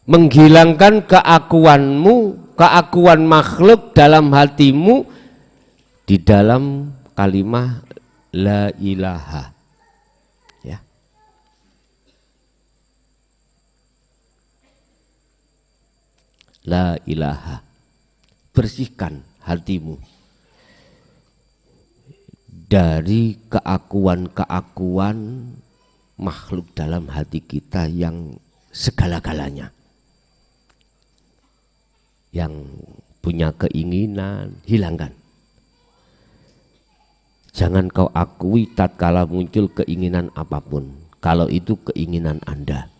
menghilangkan keakuanmu, keakuan makhluk dalam hatimu di dalam kalimat la ilaha. Ya. La ilaha. Bersihkan hatimu dari keakuan-keakuan makhluk dalam hati kita yang segala-galanya. Yang punya keinginan, hilangkan. Jangan kau akui tatkala muncul keinginan apapun. Kalau itu keinginan Anda,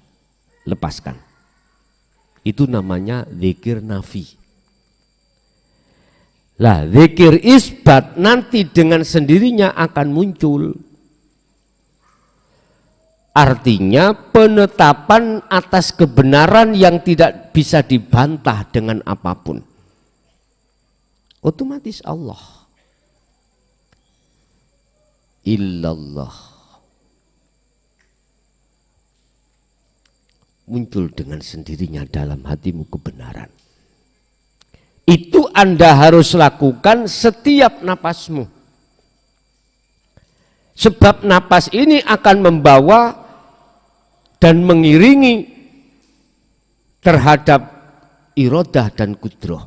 lepaskan. Itu namanya zikir nafi. Lah, zikir isbat nanti dengan sendirinya akan muncul. Artinya penetapan atas kebenaran yang tidak bisa dibantah dengan apapun. Otomatis Allah. Illallah. Muncul dengan sendirinya dalam hatimu kebenaran. Itu Anda harus lakukan setiap napasmu. Sebab napas ini akan membawa dan mengiringi terhadap iradah dan kudrah,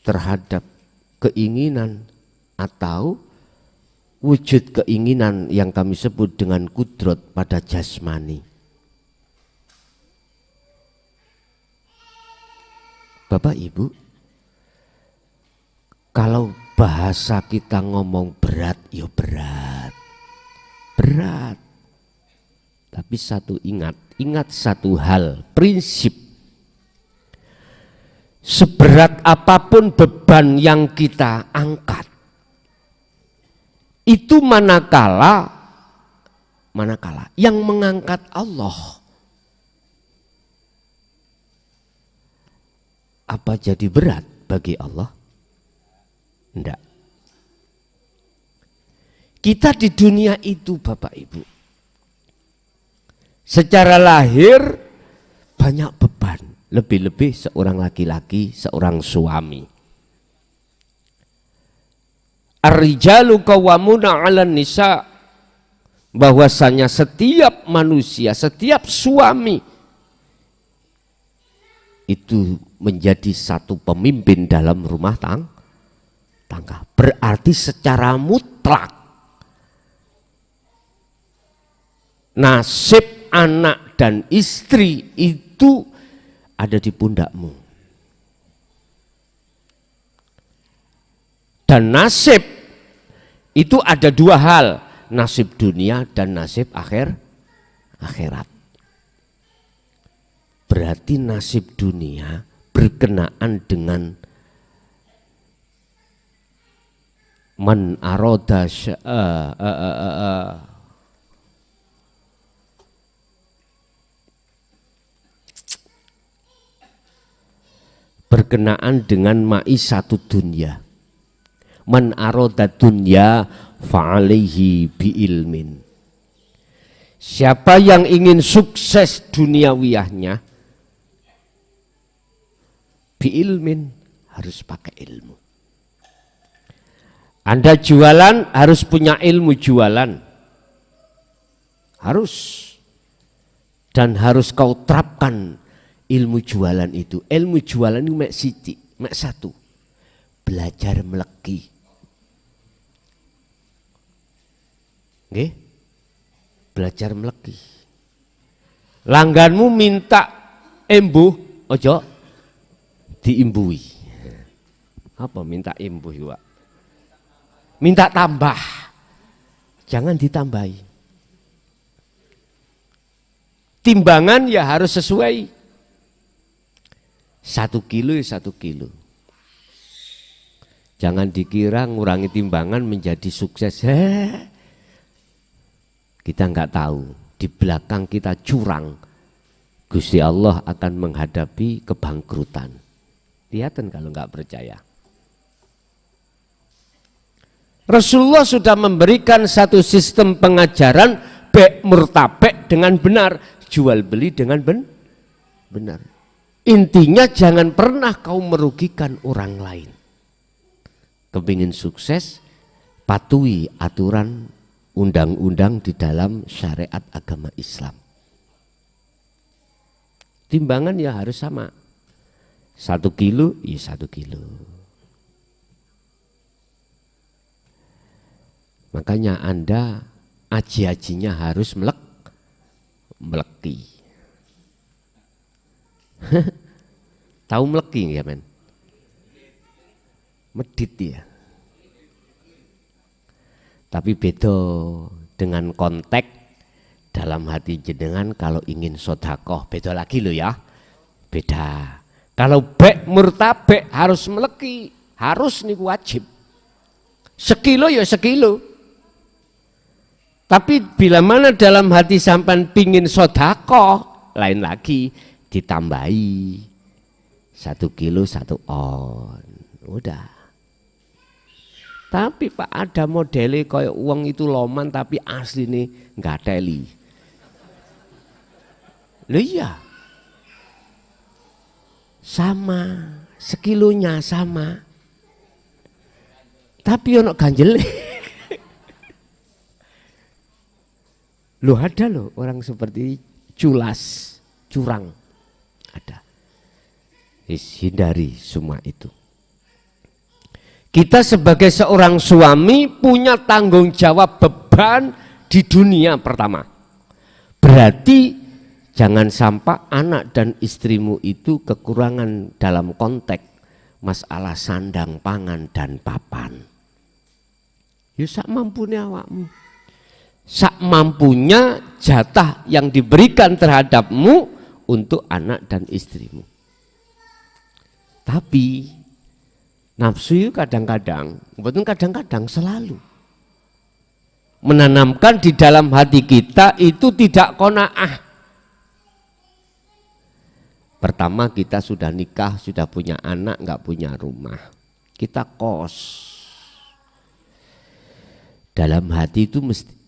terhadap keinginan atau wujud keinginan yang kami sebut dengan kudrat pada jasmani. Bapak Ibu, kalau bahasa kita ngomong berat, ya berat. Berat. Tapi ingat satu hal, prinsip. Seberat apapun beban yang kita angkat, itu manakala yang mengangkat Allah. Apa jadi berat bagi Allah? Enggak. Kita di dunia itu Bapak Ibu, secara lahir banyak beban, lebih-lebih seorang laki-laki, seorang suami. Ar-rijalu qawwamuna 'alan nisa, bahwasanya setiap manusia, setiap suami itu menjadi satu pemimpin dalam rumah tangga. Berarti secara mutlak nasib anak dan istri itu ada di pundakmu. Dan nasib itu ada dua hal, nasib dunia dan nasib akhirat. Berarti nasib dunia berkenaan dengan man aroda berkenaan dengan ma'isatu dunya. Man aroda dunya fa'alaihi bi'ilmin. Siapa yang ingin sukses duniawiyahnya, bi'ilmin, harus pakai ilmu. Anda jualan harus punya ilmu jualan. Harus. Dan harus kau terapkan ilmu jualan itu. Ilmu jualan itu mek siti, mek satu. Belajar meleki. Nggih? Belajar meleki. Langganmu minta embuh, ojo diimbui. Apa minta embuh, Pak? Minta tambah. Jangan ditambahi. Timbangan ya harus sesuai. 1 kilo ya 1 kilo. Jangan dikira ngurangi timbangan menjadi sukses. Kita enggak tahu. Di belakang kita curang. Gusti Allah akan menghadapi kebangkrutan. Kelihatan kalau enggak percaya. Rasulullah sudah memberikan satu sistem pengajaran be' murtabek dengan benar, jual beli dengan benar. Intinya jangan pernah kau merugikan orang lain. Kepingin sukses, patuhi aturan undang-undang di dalam syariat agama Islam. Timbangan ya harus sama. 1 kilo, ya 1 kilo. Makanya Anda aji-ajinya harus meleki. Tahu meleki ya men? Medit ya. Tapi beda dengan konteks dalam hati jenengan kalau ingin sodakoh. Beda lagi loh ya. Beda. Kalau bek murtabek harus meleki. Harus nih wajib. Sekilo ya sekilo. Tapi bila mana dalam hati sampan pingin sodakoh, lain lagi ditambahi 1 kilo 1 on, udah. Tapi Pak ada modelnya kayak uang itu loman tapi asli nih nggak teli. Loh iya, sama, sekilonya sama, tapi ono ganjel. Loh ada loh orang seperti culas, curang. Ada. Hindari semua itu. Kita sebagai seorang suami punya tanggung jawab beban di dunia pertama. Berarti jangan sampai anak dan istrimu itu kekurangan dalam konteks masalah sandang, pangan, dan papan. Ya sak mampunya awakmu. Sak mampunya jatah yang diberikan terhadapmu untuk anak dan istrimu. Tapi nafsu kadang-kadang, betul kadang-kadang selalu menanamkan di dalam hati kita itu tidak qanaah. Pertama kita sudah nikah, sudah punya anak, nggak punya rumah, kita kos. Dalam hati itu mesti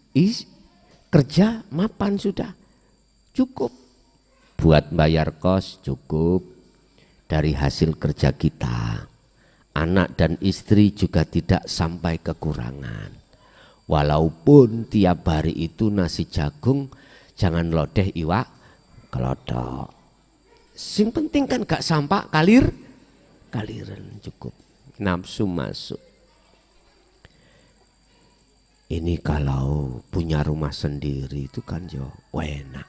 kerja mapan sudah cukup buat bayar kos, cukup dari hasil kerja kita. Anak dan istri juga tidak sampai kekurangan. Walaupun tiap hari itu nasi jagung jangan lodeh iwak kelodok. Sing penting kan gak sampah kaliran cukup. Nafsu masuk. Ini kalau punya rumah sendiri itu kan jo enak.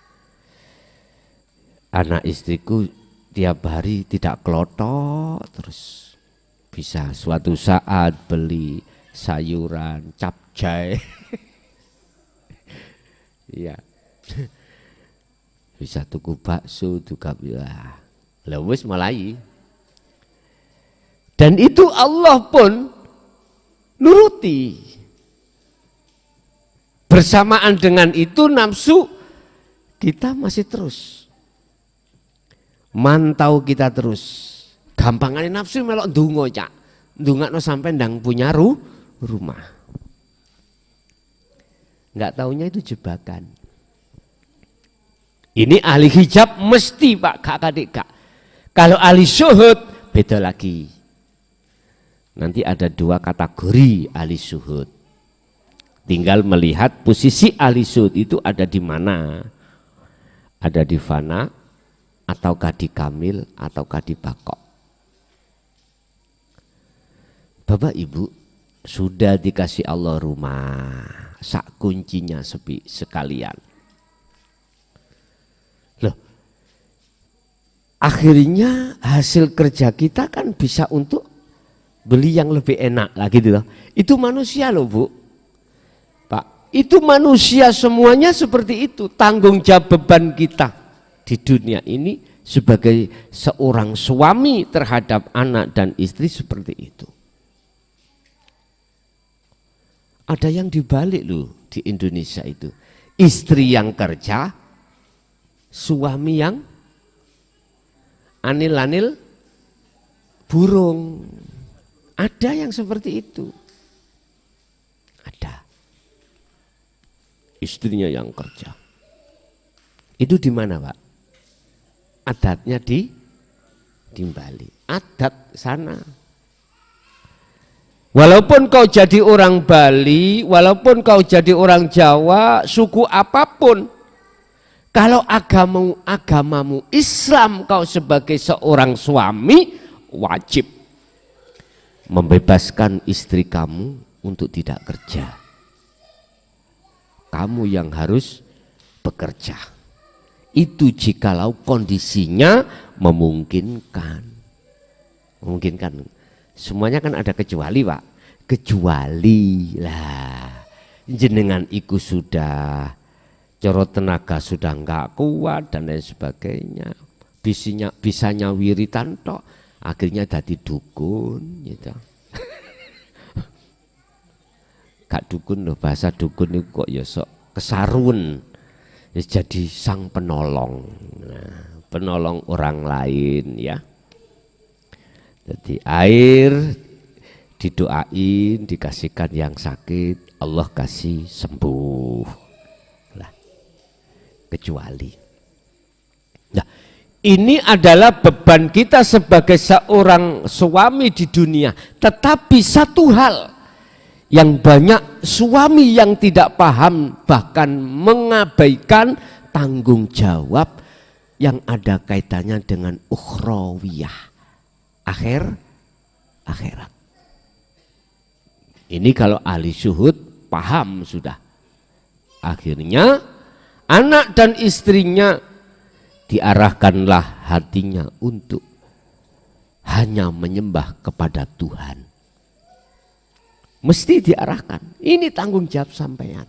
Anak istriku tiap hari tidak kelotok terus. Bisa suatu saat beli sayuran, capcay. Iya. Bisa tuku bakso, juga ya. Lewis mulai. Dan itu Allah pun nuruti. Bersamaan dengan itu nafsu kita masih terus mantau kita terus. Gampangane nafsu melok ndonga cak. Ndongakno sampai ndang punya rumah. Enggak taunya itu jebakan. Ini ahli hijab mesti Pak Kak Adik Kak. Kalau ahli syuhud beda lagi. Nanti ada 2 kategori ahli syuhud. Tinggal melihat posisi ahli syuhud itu ada di mana. Ada di fana, ataukah di kamil, ataukah di bakok. Bapak Ibu sudah dikasih Allah rumah, sak kuncinya sepi sekalian. Loh, akhirnya hasil kerja kita kan bisa untuk beli yang lebih enak lagi gitu. Itu manusia loh Bu. Pak, itu manusia semuanya seperti itu. Tanggung jawab beban kita di dunia ini sebagai seorang suami terhadap anak dan istri seperti itu. Ada yang dibalik loh di Indonesia itu. Istri yang kerja, suami yang anil-anil burung. Ada yang seperti itu. Ada. Istrinya yang kerja. Itu di mana Pak? Adatnya di timbali. Adat sana. Walaupun kau jadi orang Bali, walaupun kau jadi orang Jawa, suku apapun, kalau agamamu Islam, kau sebagai seorang suami wajib membebaskan istri kamu untuk tidak kerja. Kamu yang harus bekerja. Itu jikalau kondisinya memungkinkan. Memungkinkan. Semuanya kan ada kecuali, Pak. Kecuali lah jenengan iku sudah coro tenaga sudah enggak kuat dan lain sebagainya. Bisanya wiritan tok, akhirnya jadi dukun gitu. Gak dukun loh, bahasa dukun itu kok ya sok kesarun. Ya jadi sang penolong. Nah, penolong orang lain ya. Jadi air didoain, dikasihkan yang sakit, Allah kasih sembuh. Lah, kecuali. Nah, ini adalah beban kita sebagai seorang suami di dunia. Tetapi satu hal yang banyak suami yang tidak paham, bahkan mengabaikan tanggung jawab yang ada kaitannya dengan ukhrawiyah, akhirat. Ini kalau ahli syuhud paham sudah. Akhirnya anak dan istrinya diarahkanlah hatinya untuk hanya menyembah kepada Tuhan. Mesti diarahkan. Ini tanggung jawab sampean.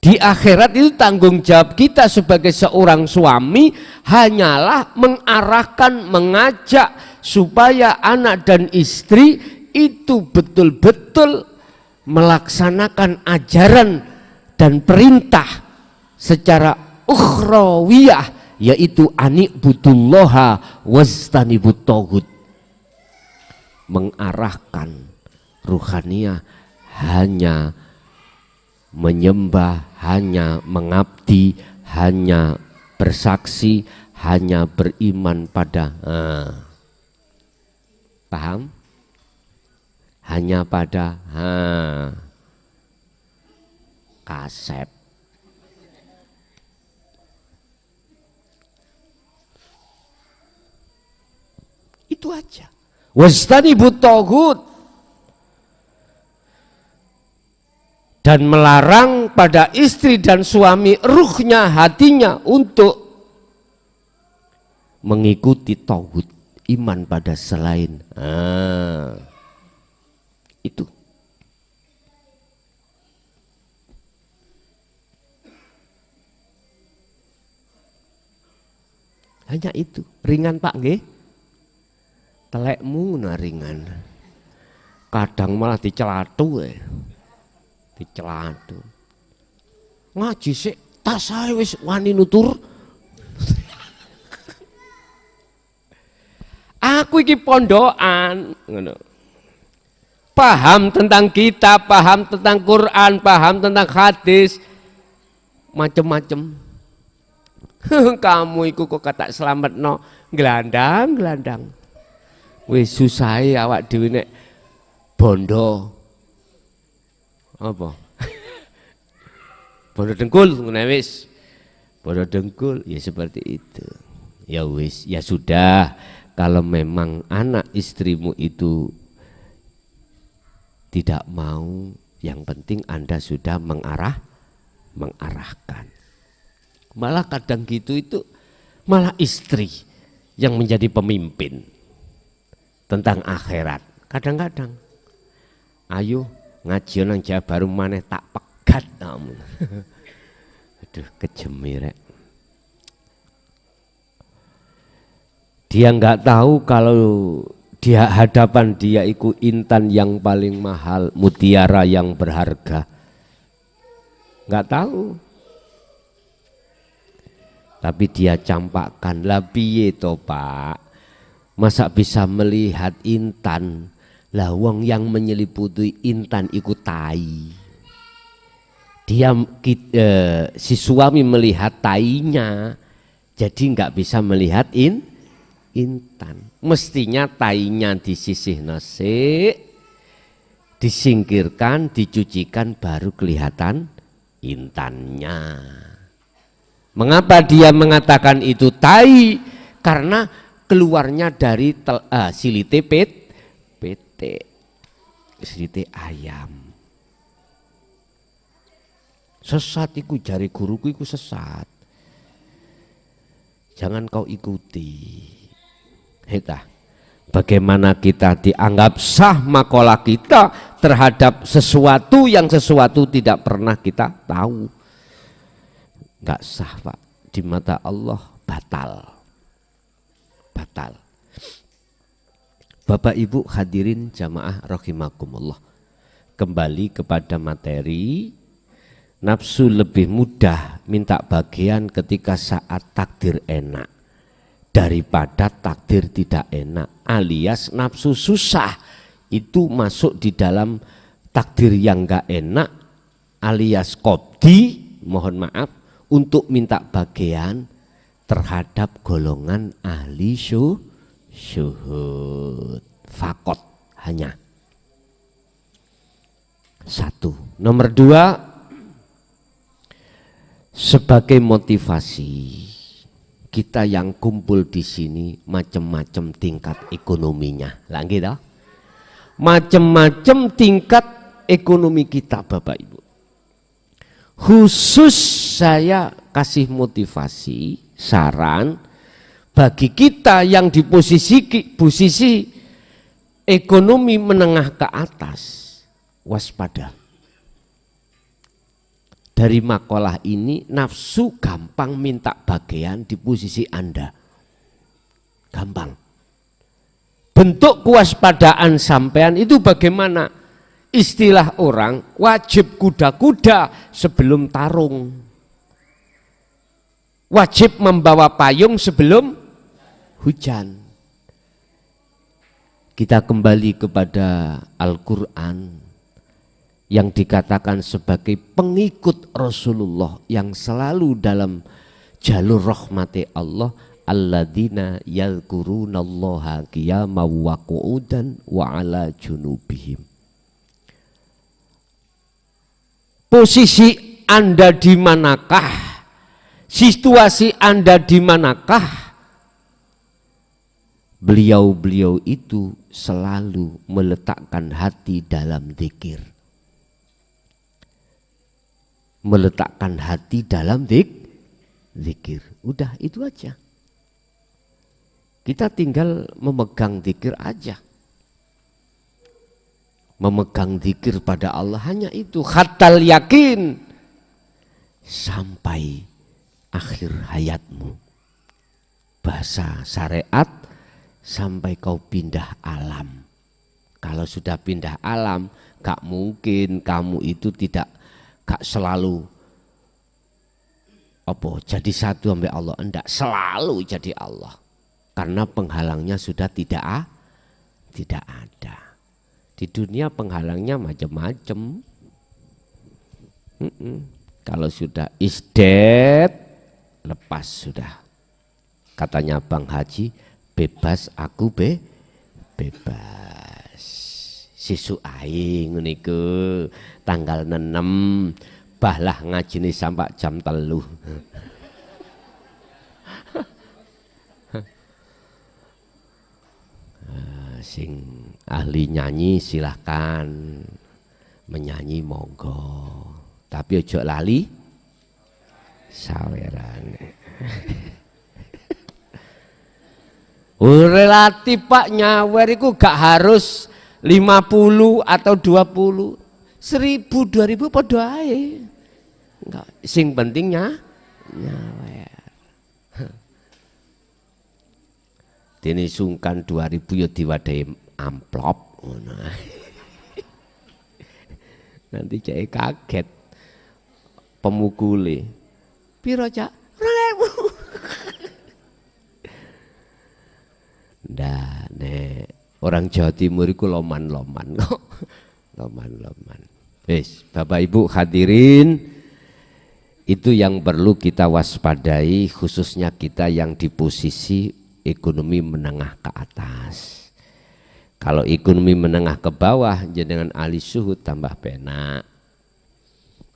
Di akhirat itu tanggung jawab kita sebagai seorang suami hanyalah mengarahkan, mengajak supaya anak dan istri itu betul-betul melaksanakan ajaran dan perintah secara ukhrawiyah, yaitu ani'budullaha wastanibut tauhid. Mengarahkan ruhaniyah hanya menyembah, hanya mengabdi, hanya bersaksi, hanya beriman pada paham? Hanya pada kasep. Itu aja. Wastanibut tauhid. Dan melarang pada istri dan suami ruhnya, hatinya untuk mengikuti tauhid, iman pada selain itu. Hanya itu. Ringan Pak nggih? Telekmu ringan. Kadang malah dicelatu dicelatu. Ngaji sik tas ae wis wani nutur. Aku iki pondokan ngono. Paham tentang kitab, paham tentang Quran, paham tentang hadis, macem-macem. Kamu iku kok kata selametno gelandang. Wis susahe awak dhewe nek bondo apa? Bondo dengkul ngene wis. Bondo dengkul ya seperti itu. Ya wis, ya sudah, kalau memang anak istrimu itu tidak mau, yang penting Anda sudah mengarahkan. Malah kadang gitu itu malah istri yang menjadi pemimpin tentang akhirat. Kadang-kadang ayo ngaji nang Jawa Baru maneh tak pegat kamu. Aduh kejemir. Dia nggak tahu kalau di hadapan dia itu intan yang paling mahal, mutiara yang berharga. Nggak tahu. Tapi dia campakkan, lah piye to Pak? Masa bisa melihat intan? Lah wong yang menyeliputi intan iku tai. Dia si suami melihat tainya, jadi nggak bisa melihat intan. Mestinya tainya disisih nasi, disingkirkan, dicucikan, baru kelihatan intannya. Mengapa dia mengatakan itu tai? Karena keluarnya dari silite silite ayam. Sesat iku, jari guruku iku sesat. Jangan kau ikuti. Heta, bagaimana kita dianggap sah makalah kita terhadap sesuatu yang sesuatu tidak pernah kita tahu. Enggak sah, Pak. Di mata Allah batal. Batal. Bapak Ibu hadirin jamaah rahimakumullah. Kembali kepada materi. Nafsu lebih mudah minta bagian ketika saat takdir enak daripada takdir tidak enak, alias nafsu susah itu masuk di dalam takdir yang enggak enak, alias qadhi, mohon maaf, untuk minta bagian terhadap golongan ahli syuhud. Fakot hanya satu. Nomor dua, sebagai motivasi kita yang kumpul di sini macam-macam tingkat ekonominya, lah gitu. Macam-macam tingkat ekonomi kita, Bapak Ibu. Khusus saya kasih motivasi, saran bagi kita yang di posisi ekonomi menengah ke atas, waspada. Dari makalah ini nafsu gampang minta bagian di posisi Anda. Gampang. Bentuk kewaspadaan sampean itu bagaimana? Istilah orang wajib kuda-kuda sebelum tarung. Wajib membawa payung sebelum hujan. Kita kembali kepada Al-Quran yang dikatakan sebagai pengikut Rasulullah yang selalu dalam jalur rahmati Allah, alladzina yadhkurunallaha qiyaman wa qu'udan wa ala junubihim. Posisi Anda di manakah? Situasi Anda di manakah? Beliau-beliau itu selalu meletakkan hati dalam zikir. Meletakkan hati dalam zikir. Udah itu aja. Kita tinggal memegang zikir aja. Memegang zikir pada Allah hanya itu. Khatal yakin sampai akhir hayatmu. Bahasa syariat sampai kau pindah alam. Kalau sudah pindah alam, gak mungkin kamu itu tidak gak selalu jadi satu sampai Allah. Enggak, selalu jadi Allah. Karena penghalangnya sudah tidak ada. Di dunia penghalangnya macam-macam. Kalau sudah is dead, lepas sudah. Katanya Bang Haji, bebas aku bebas. Sisu aing niku tanggal 6 bahlah ngajine sampai jam 3. Sing ahli nyanyi silahkan menyanyi monggo, tapi ojo lali saweran. Relatif Pak, nyawer iku gak harus 50 atau 20, 1000, 2000 padha ae. Enggak, sing pentingnya nyawer. Dene sungkan 2000 ya diwadahi amplop ngono. Nanti cek kaget pemukule. Piro Cak? 2000. Ndak, nek orang Jawa Timur iku loman-loman kok. Loman-loman. Wis, Bapak Ibu hadirin, itu yang perlu kita waspadai, khususnya kita yang di posisi ekonomi menengah ke atas. Kalau ekonomi menengah ke bawah jenengan ahli syuhud tambah penak.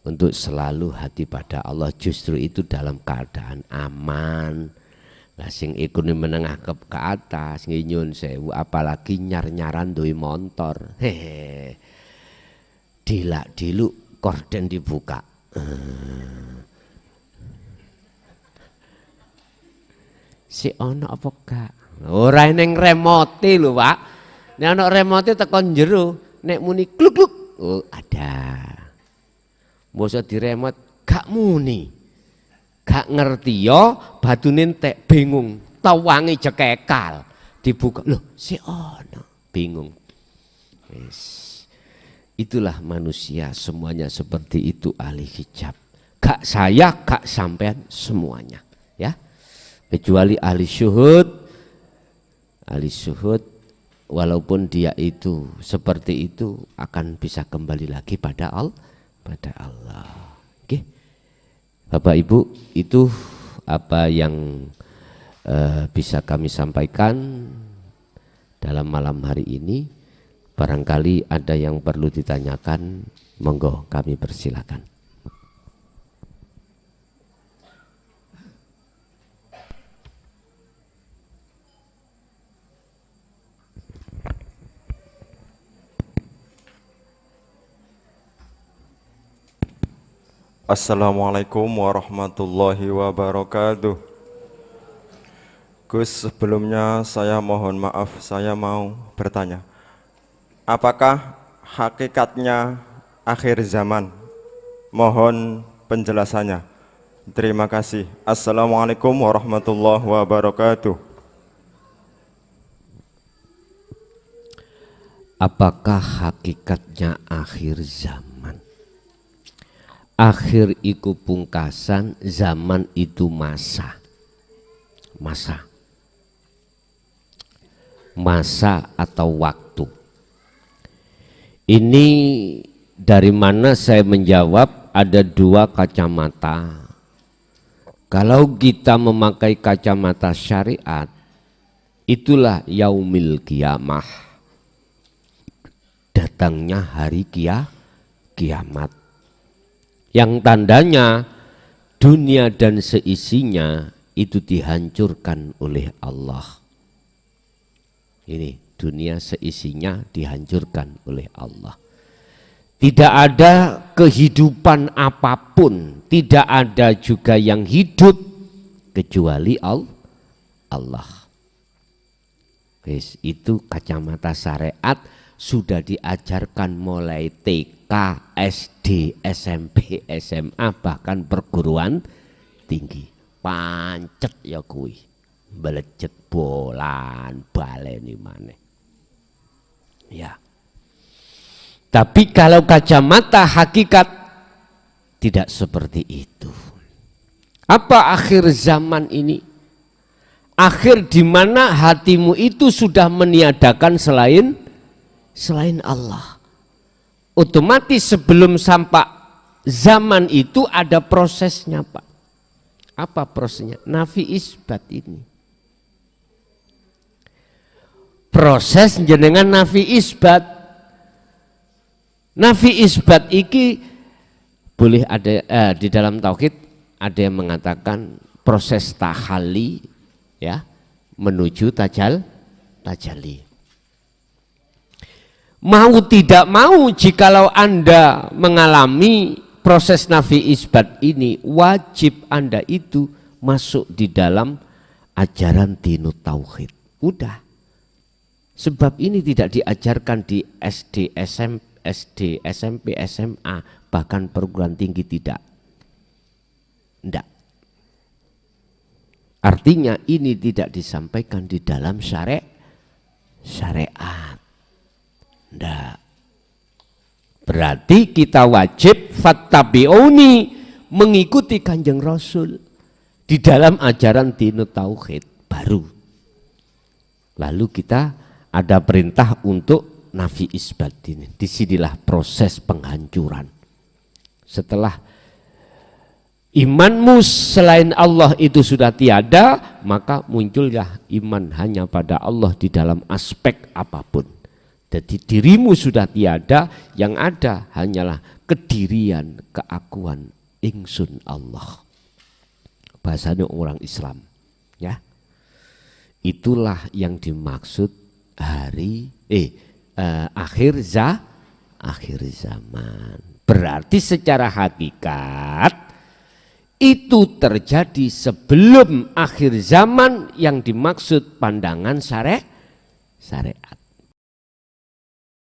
Untuk selalu hati pada Allah, justru itu dalam keadaan aman. Lah sing ekonomi menengah ke atas nyun sewu, apalagi nyar-nyaran duwe motor. Hehe. Dilak-diluk korden dibuka. Si ono apa gak? Ora ning remote lho, Pak. Nek ana remote tekan jero, nek muni kluk-kluk, oh ada. Mbosok di remote gak muni. Gak ngerti yo, batune entek bingung, tawange jekekal. Dibuka, loh si ono, bingung. Yes. Itulah manusia, semuanya seperti itu ahli hijab. Gak saya, gak sampean, semuanya, ya. Kecuali ahli syuhud walaupun dia itu seperti itu akan bisa kembali lagi pada Allah. Oke. Bapak Ibu, itu apa yang bisa kami sampaikan dalam malam hari ini. Barangkali ada yang perlu ditanyakan, monggo kami persilakan. Assalamualaikum warahmatullahi wabarakatuh. Gus, sebelumnya saya mohon maaf, saya mau bertanya. Apakah hakikatnya akhir zaman? Mohon penjelasannya. Terima kasih. Assalamualaikum warahmatullahi wabarakatuh. Apakah hakikatnya akhir zaman? Akhir iku pungkasan, zaman itu masa. Masa atau waktu. Ini dari mana saya menjawab, ada dua kacamata. Kalau kita memakai kacamata syariat, itulah yaumil kiamah. Datangnya hari kiamat. Yang tandanya dunia dan seisinya itu dihancurkan oleh Allah. Ini dunia seisinya dihancurkan oleh Allah. Tidak ada kehidupan apapun, tidak ada juga yang hidup kecuali Allah. Itu kacamata syariat sudah diajarkan mulai TK, SD, SMP, SMA, bahkan perguruan tinggi. Pancet ya kuwi, belecet bolan baleni maneh. Ya. Tapi kalau kacamata hakikat tidak seperti itu. Apa akhir zaman ini? Akhir di mana hatimu itu sudah meniadakan selain Allah. Otomatis sebelum sampai zaman itu ada prosesnya, Pak. Apa prosesnya? Nafi isbat ini. Proses jenengan nafi isbat. Nafi isbat iki boleh ada di dalam tauhid ada yang mengatakan proses tahalli ya menuju tajalli. Mau tidak mau jikalau Anda mengalami proses nafi isbat ini, wajib Anda itu masuk di dalam ajaran dinut tauhid. Udah. Sebab ini tidak diajarkan di SD, SMP, SMA, bahkan perguruan tinggi tidak. Tidak. Artinya ini tidak disampaikan di dalam syariat. Tidak. Berarti kita wajib fattabi'uni, mengikuti Kanjeng Rasul di dalam ajaran dinut tauhid baru. Lalu kita ada perintah untuk nafi isbat ini. Disinilah proses penghancuran. Setelah imanmu selain Allah itu sudah tiada, maka muncullah iman hanya pada Allah di dalam aspek apapun. Jadi dirimu sudah tiada, yang ada hanyalah kedirian, keakuan ingsun Allah. Bahasanya orang Islam, ya. Itulah yang dimaksud akhir zaman. Berarti secara hakikat itu terjadi sebelum akhir zaman yang dimaksud pandangan syariat.